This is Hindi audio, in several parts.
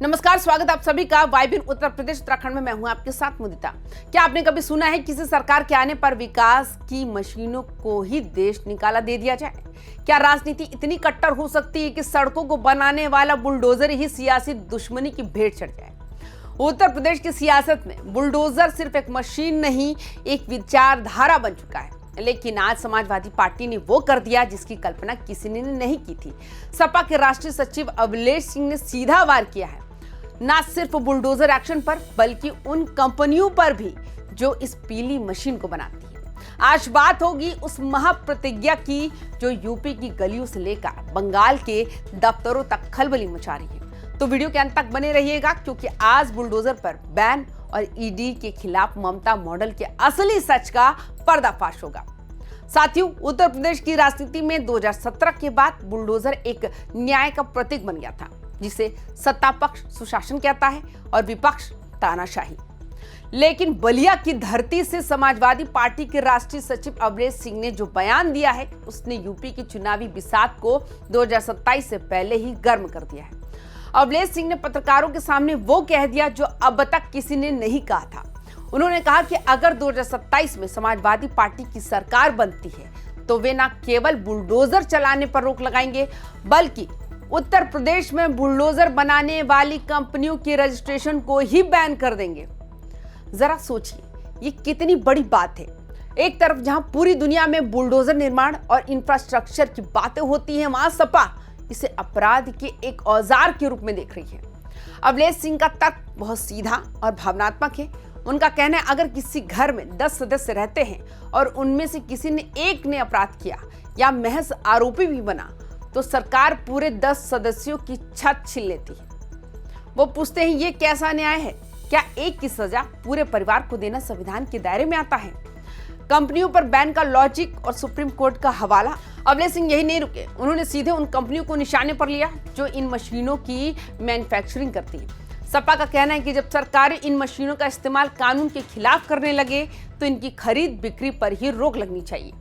नमस्कार, स्वागत आप सभी का वाइबिन उत्तर प्रदेश उत्तराखंड में। मैं हूं आपके साथ मुदिता। क्या आपने कभी सुना है किसी सरकार के आने पर विकास की मशीनों को ही देश निकाला दे दिया जाए? क्या राजनीति इतनी कट्टर हो सकती है कि सड़कों को बनाने वाला बुलडोजर ही सियासी दुश्मनी की भेंट चढ़ जाए? उत्तर प्रदेश की सियासत में बुलडोजर सिर्फ एक मशीन नहीं, एक विचारधारा बन चुका है। लेकिन आज समाजवादी पार्टी ने वो कर दिया जिसकी कल्पना किसी ने नहीं की थी। सपा के राष्ट्रीय सचिव अवलेश सिंह ने सीधा वार किया है, ना सिर्फ बुलडोजर एक्शन पर बल्कि उन कंपनियों पर भी जो इस पीली मशीन को बनाती है। आज बात होगी उस महाप्रतिज्ञा की जो यूपी की गलियों से लेकर बंगाल के दफ्तरों तक खलबली मचा रही है। तो वीडियो के अंत तक बने रहिएगा, क्योंकि आज बुलडोजर पर बैन और ईडी के खिलाफ ममता मॉडल के असली सच का पर्दाफाश होगा। साथियों, उत्तर प्रदेश की राजनीति में 2017 के बाद बुलडोजर एक न्याय का प्रतीक बन गया था, जिसे सत्ता पक्ष सुशासन कहता है और विपक्ष तानाशाही। लेकिन बलिया की धरती से समाजवादी पार्टी के राष्ट्रीय सचिव अवलेश सिंह ने जो बयान दिया है, उसने यूपी की चुनावी बिसात को 2027 से पहले ही गर्म कर दिया है। अवलेश सिंह ने पत्रकारों के सामने वो कह दिया जो अब तक किसी ने नहीं कहा था। उन्होंने कहा कि अगर 2027 में समाजवादी पार्टी की सरकार बनती है तो वे न केवल बुलडोजर चलाने पर रोक लगाएंगे, बल्कि उत्तर प्रदेश में बुलडोजर बनाने वाली कंपनियों के रजिस्ट्रेशन को ही बैन कर देंगे। जरा सोचिए, ये कितनी बड़ी बात है। एक तरफ जहां पूरी दुनिया में बुलडोजर निर्माण और इंफ्रास्ट्रक्चर की बातें होती हैं, वहां सपा इसे अपराध के एक औजार के रूप में देख रही है। अवलेश सिंह का तर्क बहुत सीधा और भावनात्मक है। उनका कहना है, अगर किसी घर में 10 सदस्य रहते हैं और उनमें से किसी ने एक ने अपराध किया या महज आरोपी भी बना, तो सरकार पूरे 10 सदस्यों की छत छीन लेती है। वो पूछते हैं, ये कैसा न्याय है? क्या एक की सजा पूरे परिवार को देना संविधान के दायरे में आता है? कंपनियों पर बैन का लॉजिक और सुप्रीम कोर्ट का हवाला। अवलेश सिंह यही नहीं रुके, उन्होंने सीधे उन कंपनियों को निशाने पर लिया जो इन मशीनों की मैन्युफैक्चरिंग करती है। सपा का कहना है कि जब सरकारें इन मशीनों का इस्तेमाल कानून के खिलाफ करने लगे तो इनकी खरीद बिक्री पर ही रोक लगनी चाहिए।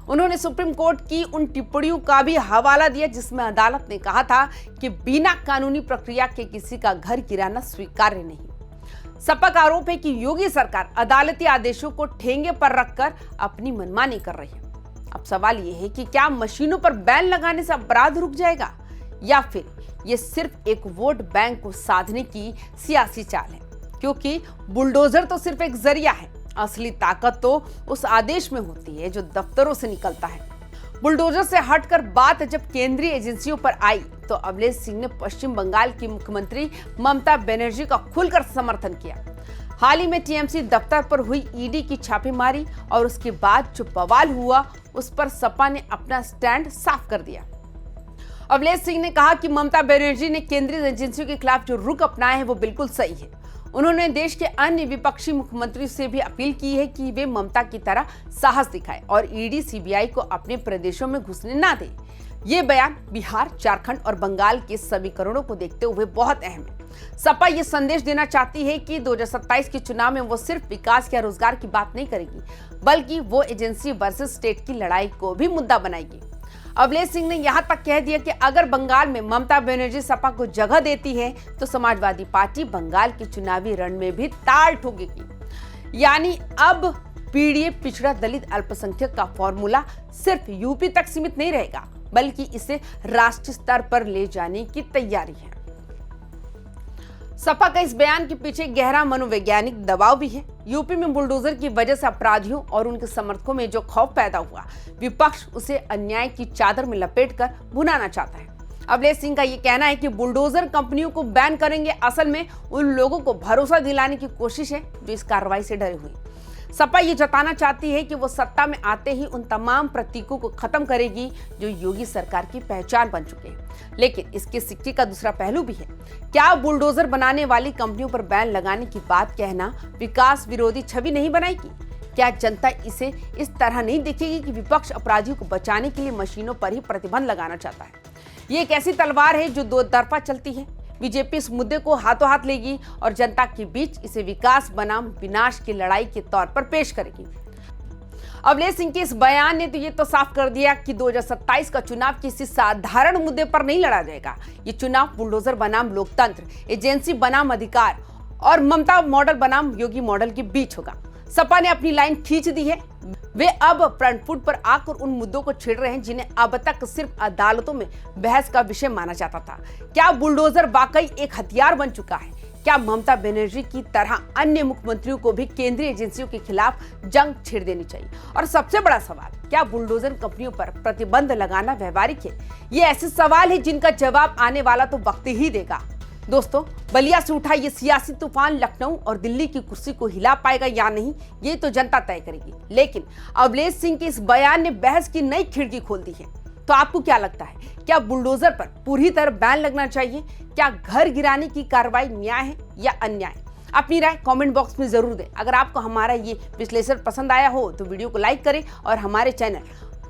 उन्होंने सुप्रीम कोर्ट की उन टिप्पणियों का भी हवाला दिया जिसमें अदालत ने कहा था कि बिना कानूनी प्रक्रिया के किसी का घर गिराना स्वीकार्य नहीं। सपा का आरोप है कि योगी सरकार अदालती आदेशों को ठेंगे पर रखकर अपनी मनमानी कर रही है। अब सवाल यह है कि क्या मशीनों पर बैन लगाने से अपराध रुक जाएगा, या फिर ये सिर्फ एक वोट बैंक को साधने की सियासी चाल है? क्योंकि बुलडोजर तो सिर्फ एक जरिया है, असली ताकत तो उस आदेश में होती है जो दफ्तरों से निकलता है। बुलडोजर से हटकर बात जब केंद्रीय एजेंसियों पर आई तो अवलेश सिंह ने पश्चिम बंगाल की मुख्यमंत्री ममता बनर्जी का खुलकर समर्थन किया। हाल ही में टीएमसी दफ्तर पर हुई ईडी की छापेमारी और उसके बाद जो बवाल हुआ, उस पर सपा ने अपना स्टैंड साफ कर दिया। अवलेश सिंह ने कहा कि ममता बनर्जी ने केंद्रीय एजेंसियों के खिलाफ जो रुख अपनाया है वो बिल्कुल सही है। उन्होंने देश के अन्य विपक्षी मुख्यमंत्री से भी अपील की है कि वे ममता की तरह साहस दिखाएं और ईडी सीबीआई को अपने प्रदेशों में घुसने ना दें। ये बयान बिहार, झारखंड और बंगाल के समीकरणों को देखते हुए बहुत अहम है। सपा ये संदेश देना चाहती है कि 2027 के चुनाव में वो सिर्फ विकास या रोजगार की बात नहीं करेगी, बल्कि वो एजेंसी वर्सेस स्टेट की लड़ाई को भी मुद्दा बनाएगी। अवलेश सिंह ने यहां तक कह दिया कि अगर बंगाल में ममता बनर्जी सपा को जगह देती है तो समाजवादी पार्टी बंगाल के चुनावी रण में भी ताल ठोकेगी। यानी अब पीडीए, पिछड़ा, दलित, अल्पसंख्यक का फॉर्मूला सिर्फ यूपी तक सीमित नहीं रहेगा, बल्कि इसे राष्ट्रीय स्तर पर ले जाने की तैयारी है। सपा का इस बयान के पीछे गहरा मनोवैज्ञानिक दबाव भी है। यूपी में बुलडोजर की वजह से अपराधियों और उनके समर्थकों में जो खौफ पैदा हुआ, विपक्ष उसे अन्याय की चादर में लपेटकर भुनाना चाहता है। अवलेश सिंह का यह कहना है कि बुलडोजर कंपनियों को बैन करेंगे, असल में उन लोगों को भरोसा दिलाने की कोशिश है जो इस कार्रवाई से डरे हुए। सपा ये जताना चाहती है कि वो सत्ता में आते ही उन तमाम प्रतीकों को खत्म करेगी जो योगी सरकार की पहचान बन चुके हैं। लेकिन इसके सिक्के का दूसरा पहलू भी है। क्या बुलडोजर बनाने वाली कंपनियों पर बैन लगाने की बात कहना विकास विरोधी छवि नहीं बनाएगी? क्या जनता इसे इस तरह नहीं देखेगी कि विपक्ष अपराधियों को बचाने के लिए मशीनों पर ही प्रतिबंध लगाना चाहता है? ये एक ऐसी तलवार है जो दो तरफा चलती है। बीजेपी इस मुद्दे को हाथों हाथ लेगी और जनता के बीच इसे विकास बनाम विनाश की लड़ाई के तौर पर पेश करेगी। अवलेश सिंह के इस बयान ने तो ये तो साफ कर दिया कि 2027 का चुनाव किसी साधारण मुद्दे पर नहीं लड़ा जाएगा। ये चुनाव बुलडोजर बनाम लोकतंत्र, एजेंसी बनाम अधिकार और ममता मॉडल बनाम योगी मॉडल के बीच होगा। सपा ने अपनी लाइन खींच दी है। वे अब फ्रंट फुट पर आकर उन मुद्दों को छेड़ रहे हैं जिन्हें अब तक सिर्फ अदालतों में बहस का विषय माना जाता था। क्या बुलडोजर वाकई एक हथियार बन चुका है? क्या ममता बनर्जी की तरह अन्य मुख्यमंत्रियों को भी केंद्रीय एजेंसियों के खिलाफ जंग छेड़ देनी चाहिए? और सबसे बड़ा सवाल, क्या बुलडोजर कंपनियों पर प्रतिबंध लगाना व्यवहारिक है? ये ऐसे सवाल है जिनका जवाब आने वाला तो वक्त ही देगा। दोस्तों, बलिया से उठा ये सियासी तूफान लखनऊ और दिल्ली की कुर्सी को हिला पाएगा या नहीं, ये तो जनता तय करेगी। लेकिन अवलेश सिंह के इस बयान ने बहस की नई खिड़की खोल दी है। तो आपको क्या लगता है, क्या बुलडोजर पर पूरी तरह बैन लगना चाहिए? क्या घर गिराने की कार्रवाई न्याय है या अन्याय? अपनी राय कमेंट बॉक्स में जरूर दें। अगर आपको हमारा ये विश्लेषण पसंद आया हो तो वीडियो को लाइक करें और हमारे चैनल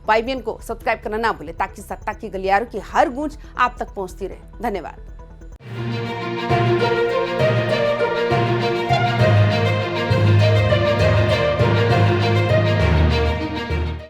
YBN को सब्सक्राइब करना ना भूलें, ताकि सत्ता की गलियारों की हर गूंज आप तक पहुंचती रहे। धन्यवाद।